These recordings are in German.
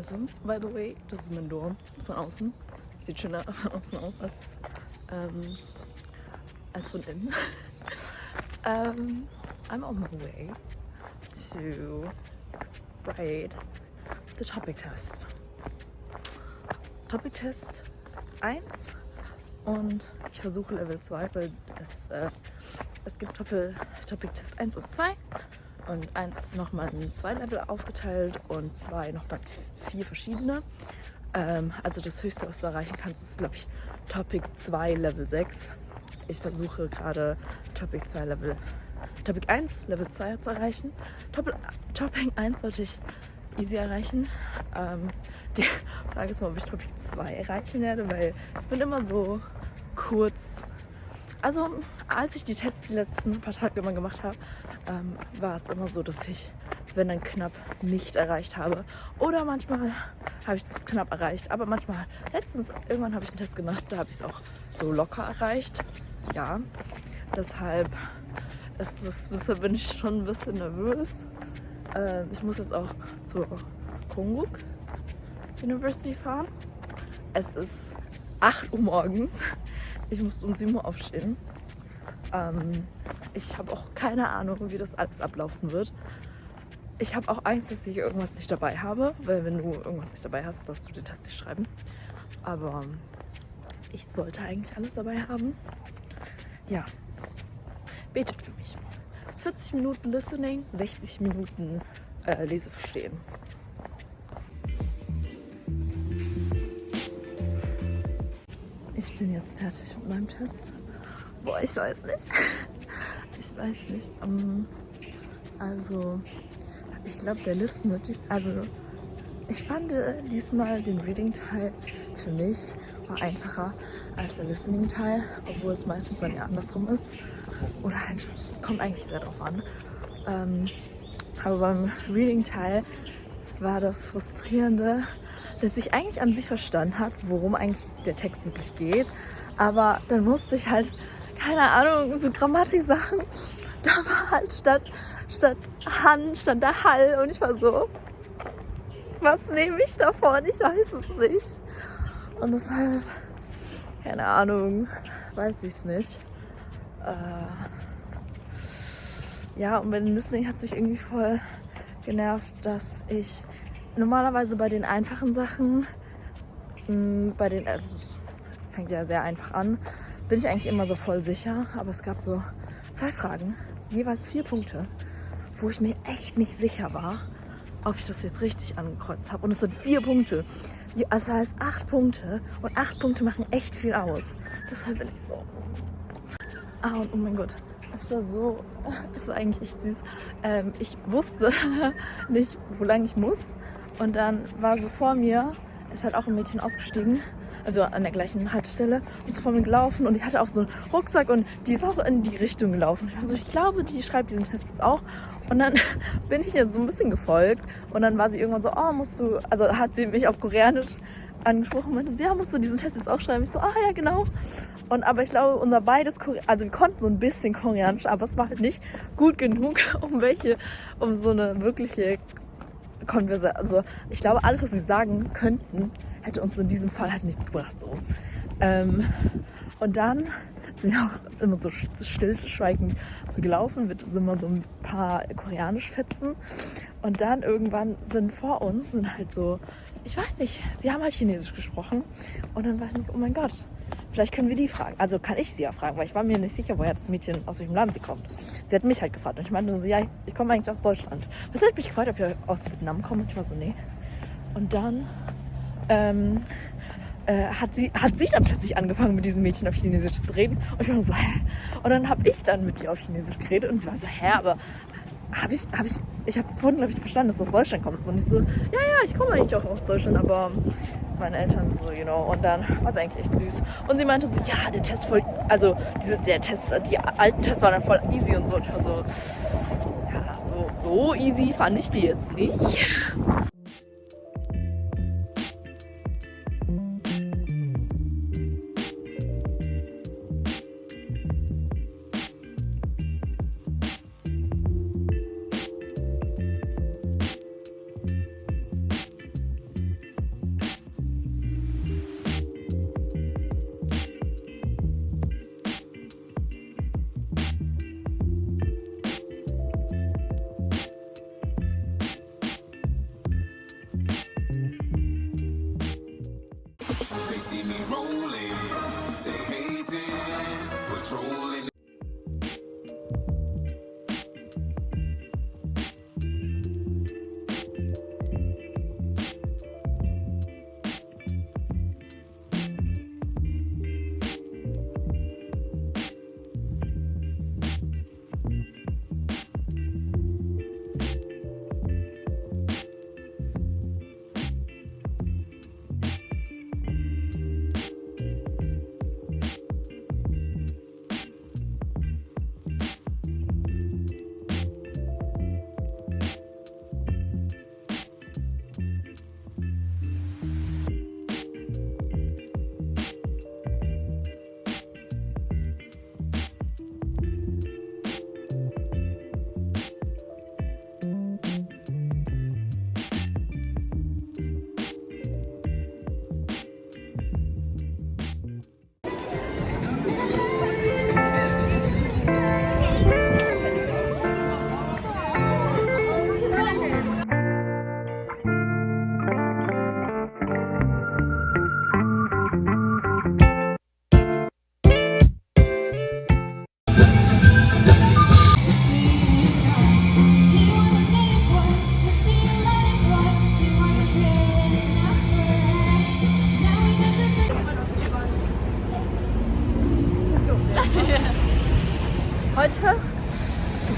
Also, by the way, das ist mein Dorm von außen. Sieht schöner von außen aus als von innen. I'm on my way to write the topic test. Topic Test 1 und ich versuche Level 2, weil es gibt Topic Test 1 und 2 und 1 ist nochmal in 2 Level aufgeteilt und 2 nochmal 4 verschiedene. Also das Höchste, was du erreichen kannst, ist, glaube ich, Topic 2 Level 6. Ich versuche gerade Topic 1 Level 2 zu erreichen. Topic 1 sollte ich easy erreichen. Die Frage ist mal, ob ich Topic 2 erreichen werde, weil ich bin immer so kurz. Also als ich die Tests die letzten paar Tage immer gemacht habe, war es immer so, dass ich, wenn dann knapp, nicht erreicht habe. Oder manchmal habe ich das knapp erreicht. Aber manchmal, irgendwann habe ich einen Test gemacht, da habe ich es auch so locker erreicht. Ja, deshalb bin ich schon ein bisschen nervös. Ich muss jetzt auch zur Konkuk University fahren. Es ist 8 Uhr morgens. Ich muss um 7 Uhr aufstehen. Ich habe auch keine Ahnung, wie das alles ablaufen wird. Ich habe auch Angst, dass ich irgendwas nicht dabei habe, weil wenn du irgendwas nicht dabei hast, darfst du den Test nicht schreiben. Aber ich sollte eigentlich alles dabei haben. Ja, betet für mich. 40 Minuten Listening, 60 Minuten Leseverstehen. Ich bin jetzt fertig mit meinem Test. Boah, ich weiß nicht. Also, ich glaube, der Listen, also ich fand diesmal den Reading-Teil für mich war einfacher als der Listening-Teil, obwohl es meistens bei mir andersrum ist. Oder halt, kommt eigentlich sehr drauf an. Aber beim Reading-Teil war das Frustrierende, dass ich eigentlich an sich verstanden habe, worum eigentlich der Text wirklich geht. Aber dann musste ich halt, keine Ahnung, so Grammatik-Sachen, da war halt statt Han stand da Hall und ich war so, was nehme ich davon? Ich weiß es nicht. Und deshalb, keine Ahnung, weiß ich es nicht. Ja, und bei den Listening hat es mich irgendwie voll genervt, dass ich normalerweise bei den einfachen Sachen, also es fängt ja sehr einfach an, bin ich eigentlich immer so voll sicher. Aber es gab so 2 Fragen, jeweils 4 Punkte, wo ich mir echt nicht sicher war, ob ich das jetzt richtig angekreuzt habe. Und es sind 4 Punkte. Also das heißt 8 Punkte. Und 8 Punkte machen echt viel aus. Deshalb bin ich so. Und oh mein Gott. Es war eigentlich echt süß. Ich wusste nicht, wo lang ich muss. Und dann war so vor mir, ist halt auch ein Mädchen ausgestiegen. Also an der gleichen Haltestelle. Und so vor mir gelaufen. Und die hatte auch so einen Rucksack. Und die ist auch in die Richtung gelaufen. Also ich glaube, die schreibt diesen Test jetzt auch. Und dann bin ich ihr so ein bisschen gefolgt. Und dann war sie irgendwann so, also hat sie mich auf Koreanisch angesprochen und meinte, ja, musst du diesen Test jetzt auch schreiben? Ich so, ja, genau. Aber ich glaube, unser beides, also wir konnten so ein bisschen Koreanisch, aber es war halt nicht gut genug, um so eine wirkliche Konversation. Also ich glaube, alles, was sie sagen könnten, hätte uns in diesem Fall halt nichts gebracht. So. Und dann sind wir auch immer so stillschweigend so gelaufen, mit immer so ein paar Koreanisch-Fetzen. Und dann irgendwann sind vor uns halt so, ich weiß nicht, sie haben halt Chinesisch gesprochen. Und dann war ich so, oh mein Gott, vielleicht können wir die fragen. Also kann ich sie ja fragen, weil ich war mir nicht sicher, woher das Mädchen, aus welchem Land sie kommt. Sie hat mich halt gefragt und ich meinte so, ja, ich komme eigentlich aus Deutschland. Was hat mich gefragt, ob ich aus Vietnam komme? Und ich war so, nee. Und dann hat sie dann plötzlich angefangen, mit diesem Mädchen auf Chinesisch zu reden. Und ich war so, hä? Und dann habe ich dann mit ihr auf Chinesisch geredet und sie war so, hä, aber ich habe vorhin, glaube ich, verstanden, dass du aus Deutschland kommst. Und ich so, ja, ich komme eigentlich auch aus Deutschland, aber meine Eltern so, und dann war es eigentlich echt süß. Und sie meinte so, ja, der Test die alten Tests waren dann voll easy und so. Und ich war so, ja, so easy fand ich die jetzt nicht.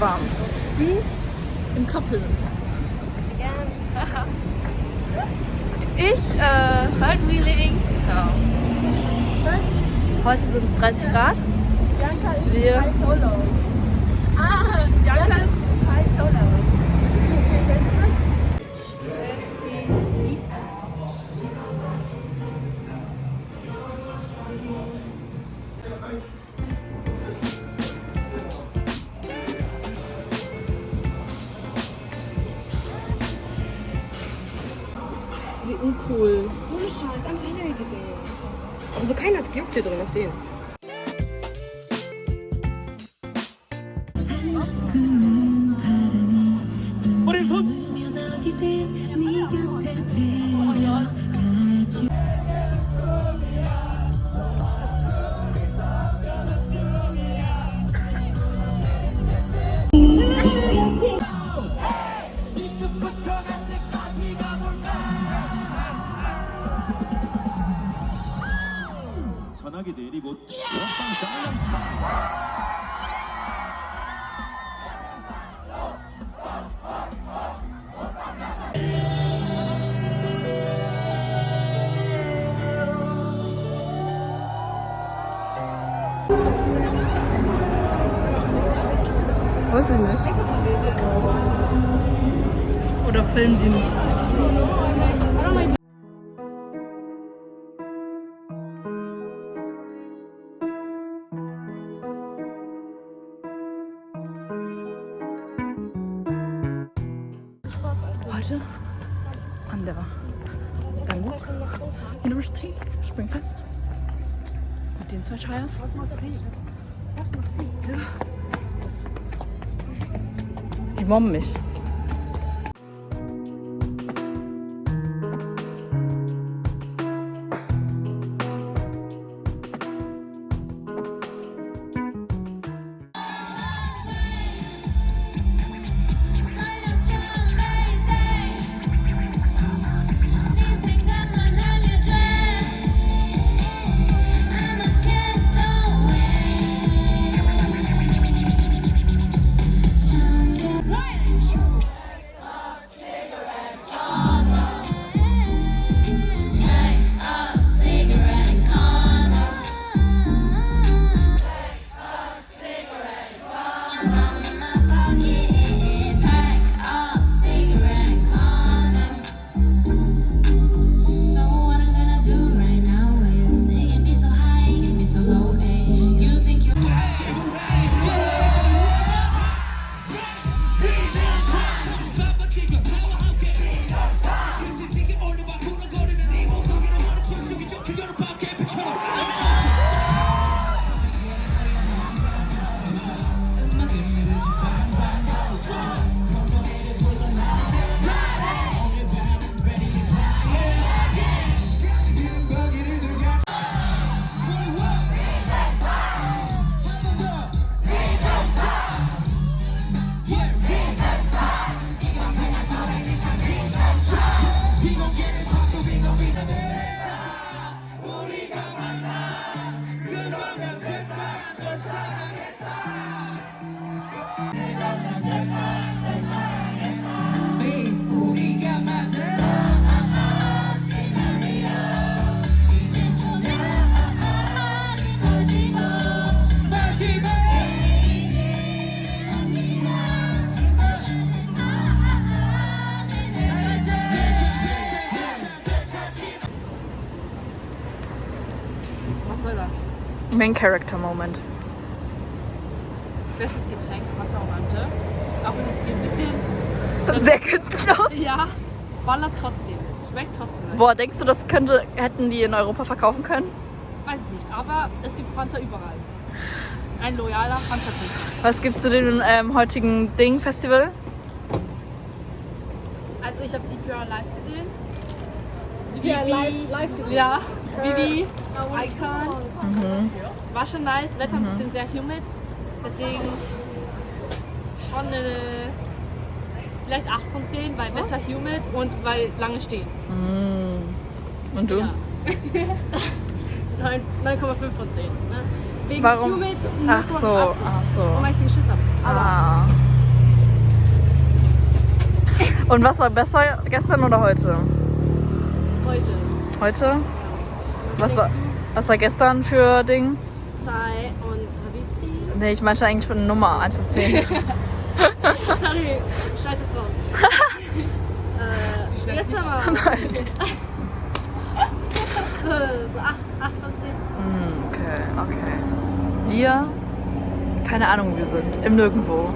warm. Die im Kappel. Ich, Feldwheeling. ja. Heute sind es 30 Grad. Bianca ist Wir- Kai Solo. Bianca ist Kai Solo. Ist das die Facebook? Wie uncool. Ohne Scheiß, am Panel gesehen. Aber so keiner hat's gejuckt hier drin auf den. 전화기 내리고 옆방 강남스타일. Weiß ich nicht. Oder filmen die nicht? Heute an der Bangkok University Springfest mit den 2 Shires. Was macht sie? Die mobben mich. Was soll das? Main Character Moment. Bestes Getränk, Fanta Orange. Auch wenn es hier ein bisschen, Sehr künstlich aus. ja, ballert trotzdem. Schmeckt trotzdem. Boah, denkst du, das hätten die in Europa verkaufen können? Weiß ich nicht, aber es gibt Fanta überall. Ein loyaler Fanta-Tisch. Was gibt's zu dem heutigen Festival? Also ich habe die Pure live gesehen. Ja, live gesehen. Ja, Vivi, Icon. War schon nice, Wetter ein bisschen sehr humid. Deswegen schon eine, vielleicht 8 von 10, weil Wetter humid und weil lange stehen. Und du? Ja. 9,5 von 10. Ne? Wegen Warum? humid, Ach so, 0,8. ach so. Und weil ich sie geschissen habe. Aber Ah. Und was war besser, gestern oder heute? Heute. Heute? Was war gestern für Ding? Sai und Ravizi. Nee, ich meinte eigentlich von Nummer 1 bis 10. Sorry, schneid das raus. Gestern war Nein. so 8 von 10. Okay. Wir? Keine Ahnung, wo wir sind. Im Nirgendwo.